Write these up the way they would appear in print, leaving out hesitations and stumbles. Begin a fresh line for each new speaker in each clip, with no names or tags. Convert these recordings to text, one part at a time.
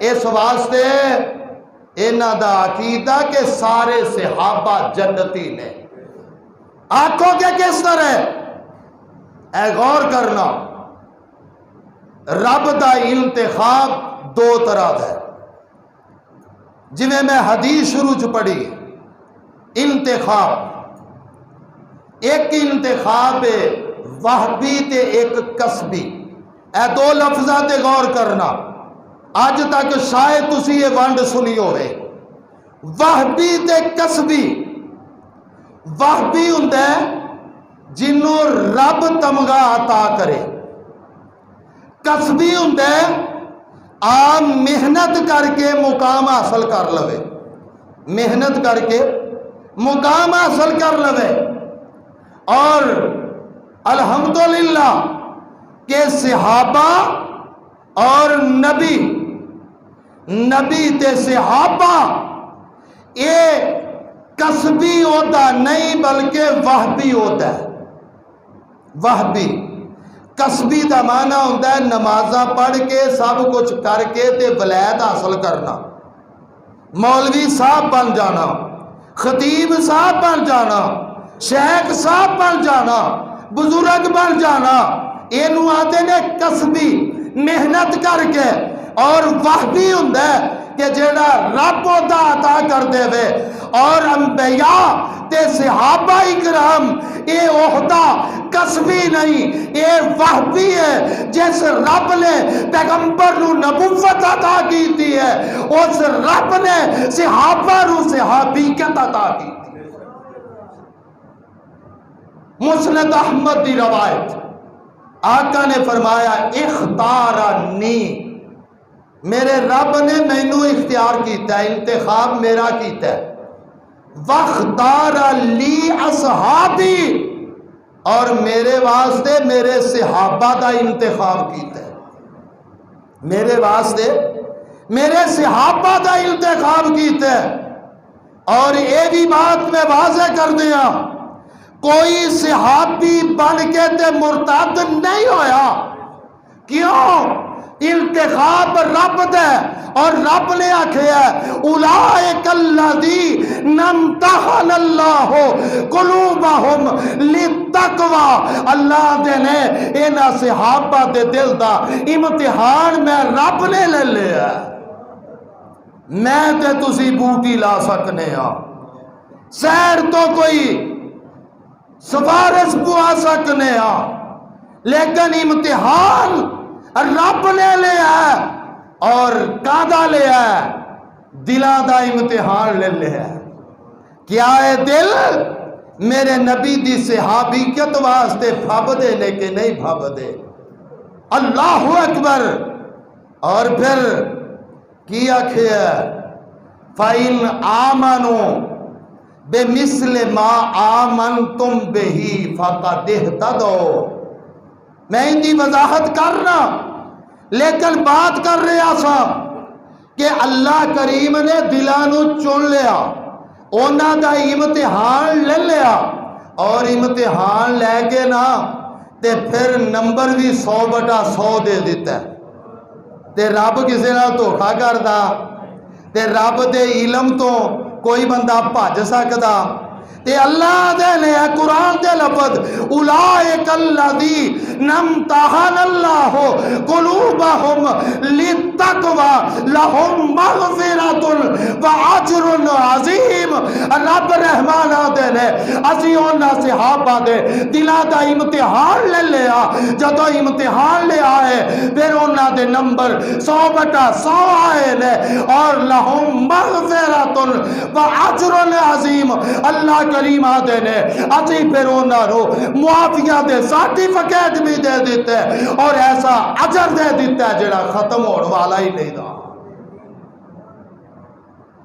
اس واسطے انہاں دا عقیدہ کہ سارے صحابہ جنتی نے. آنکھوں کے کس طرح؟ اے غور کرنا، رب دا انتخاب دو طرح ہے. جویں میں حدیث شروع چ پڑھی، انتخاب ایک انتخاب وہبی تے ایک کسبی. اے دو لفظاں تے غور کرنا. اج تک شاید تسی یہ ونڈ سنی ہوئے، وہبی تے کسبی. وہبی ہوندا ہے جنوں رب تمغہ عطا کرے. کسبی ہوندا ہے عام محنت کر کے مقام حاصل کر لوے، محنت کر کے مقام حاصل کر لوے. اور الحمدللہ کہ صحابہ اور نبی تے صحابہ یہ کسبی ہوتا نہیں بلکہ وہبی ہوتا ہے. وہبی کسبی دا معنی ہوتا ہے نمازاں پڑھ کے سب کچھ کر کے تے ولایت حاصل کرنا، مولوی صاحب بن جانا، خطیب صاحب بن جانا، شیخ صاحب بن جانا، بزرگ بن جانا. اینو آتے نے کسبی، محنت کر کے. اور وہبی ہوندا ہے کہ جیڑا رب دا عطا کر دے وے. اور انبیاء تے صحابہ اکرام اے عہدہ کسبی نہیں، اے وہبی ہے. جس رب نے پیغمبر نو نبوت عطا کیتی ہے، اس رب نے صحابہ نو صحابیت عطا کی. مسند احمد دی روایت، آقا نے فرمایا اختارنی، میرے رب نے مینوں اختیار کیتا ہے، انتخاب میرا کیتا ہے. واختار لی اصحابی، اور میرے واسطے میرے صحابہ دا انتخاب کیتا ہے. میرے واسطے میرے صحابہ دا انتخاب کیتا ہے. اور یہ بھی بات میں واضح کر دیا، کوئی صحابی بن کے تے مرتد نہیں ہویا. کیوں؟ انتخاب رب دے. اور رب نے آکھیا اولئک الذین امتحن اللہ قلوبہم للتقوی، اللہ دے نے انہاں صحابہ دے دل دا امتحان میں رب نے لے لیا. میں تے تسی بوٹی لا سکنے ہاں، سیر تو کوئی سفارش پوا سکنے ہاں، لیکن امتحان رب نے لیا ہے. اور کادا لیا ہے؟ دلاں دا امتحان لے لیا ہے. کیا ہے دل میرے نبی دی صحابیت واسطے بھب دے نے کہ نہیں بھب دے؟ اللہ اکبر. اور پھر کی آکھیا فَإِنْ آمَنُوا بِمِثْلِ مَا آمَنْتُمْ بِهِ فَقَدْ اهْتَدَوْا. میں ان کی وضاحت کرنا، لیکن بات کر رہا سا کہ اللہ کریم نے دلانو چن لیا، اونا دا امتحان لے لیا. اور امتحان لے کے نا تے پھر نمبر بھی 100/100 دے دیتا ہے. تے رب کسی نہ دھوکا کردا، تے رب دے علم تو کوئی بندہ بھج سکدا. تے اللہ دے نے قرآن دے لفظ اولئک الذین امتحن اللہ قلوبہم للتقوی لہم مغفرۃ واجر عظیم. رب رحمان دے نے اسی انہاں صحابہ دے دلاں دا امتحان لے لیا. جدو امتحان لے آئے پھر انہاں دے نمبر 100/100 آئے نے. اور لہم مغفرۃ واجر عظیم، اللہ کریم آدھے نے اسی پھر انہاں نو معافیہ دے سرٹیفکیٹ بھی دے دیتے اور ایسا اجر دے دیتا ہے جڑا ختم ہونے والا ہی نہیں دا،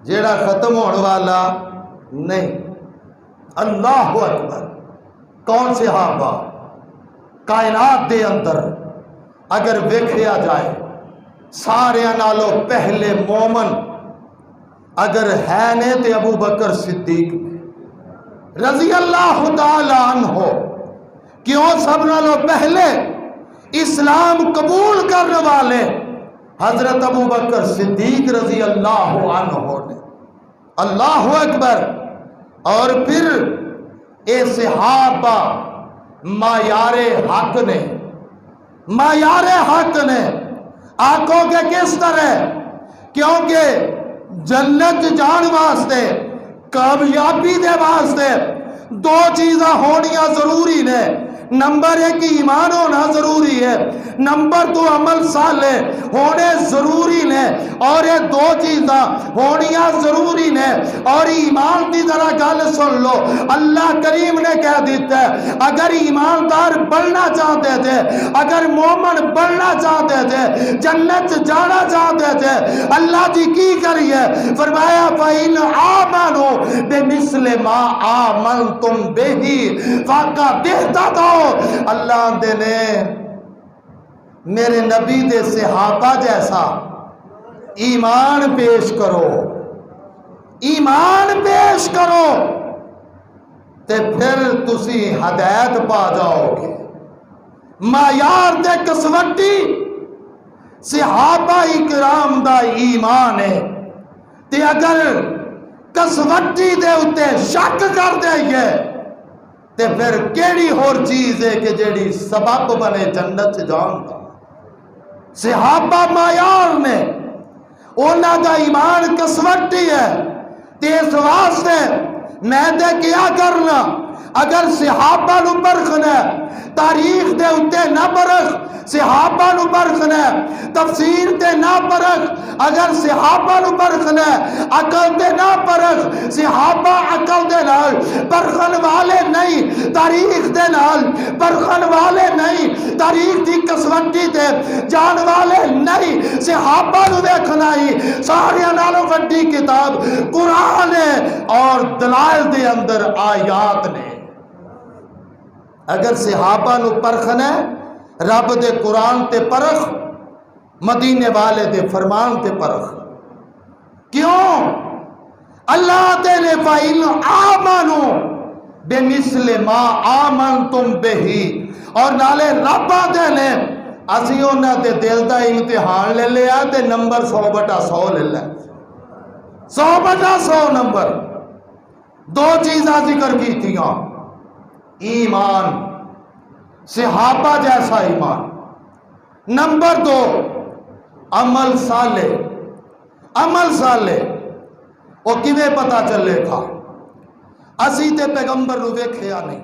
جڑا ختم ہونے والا نہیں. اللہ اکبر. کون صحابہ کائنات دے اندر اگر ویکھیا جائے سارے نالوں پہلے مومن اگر ہے نے تے ابو بکر صدیق رضی اللہ تعالی عنہ. کیوں؟ سب نالوں پہلے اسلام قبول کرنے والے حضرت ابو بکر صدیق رضی اللہ عنہ نے، اللہ اکبر، اور پھر اے صحابہ معیار حق نے، معیار حق نے آنکھوں کے کس طرح؟ کیونکہ جنت جان واسطے، کامیابی دے واسطے دو چیزاں ہونیاں ضروری نے۔ نمبر ایک ایمان ہونا ضروری ہے، نمبر دو عمل صالح ہونے ضروری نے، اور یہ دو چیزاں ہونیاں ضروری نے۔ اور ایمان دی ذرا گل سن لو، اللہ کریم نے کہہ دیتا ہے اگر ایماندار بننا چاہتے تھے، اگر مومن بننا چاہتے تھے، جنت جانا چاہتے تھے، اللہ جی کی کریے؟ فرمایا فَإِنْ آمَنُوا بِمِثْلِ مَا آمَنْتُمْ بِهِ فَقَدِ اهْتَدَوْا۔ اللہ دے نے میرے نبی دے صحابہ جیسا ایمان پیش کرو، ایمان پیش کرو، تے پھر تسی ہدایت پا جاؤ گے۔ معیار دے کسوٹی صحابہ اکرام دا ایمان ہے، تے اگر کسوٹی دے اتے شک کر دے گے تے پھر کیڑی اور چیز ہے کہ جیڑی سبب بنے جنت جان دا۔ صحابہ معیار نے، اونا دا ایمان کسوٹی ہے، تے اس واسطے میں دے کیا کرنا؟ اگر صحابہ نو پرکھنا ہے، تاریخ دے اتے نہ پرکھ، صحابہ نو پرکھنا ہے، تفسیر تے نہ پرکھ، اگر صحابہ نو پرکھنا ہے، عقل تے نہ پرکھ، صحابہ عقل دے نال پرکھن والے نہیں، تاریخ دے نال پرکھن والے نہیں، تاریخ دی کسوٹی تے جان والے نہیں، صحابہ نو دیکھنا ہی سارے نالوں وڈی کتاب قرآن ہے اور دلائل دے اندر آیات نے۔ اگر صحابہ نو پرکھنا ہے، رب دے قرآن تے پرکھ، مدینے والے دے فرمان تے پرکھ۔ کیوں؟ اللہ تے نے فَإِنْ آمَنُوا بِمِثْلِ مَا آمَنْتُمْ بِهِ، اور نالے رب دے نے اسی انہاں دے دل دا امتحان لے لیا تے نمبر 100/100 لے لیا، 100/100 نمبر۔ دو چیزاں ذکر کی تھیاں، ایمان، صحابہ جیسا ایمان، نمبر 2 عمل صالح۔ عمل صالح وہ کیویں پتا چلے گا؟ اسی تے پیغمبر نو ویکھیا نہیں،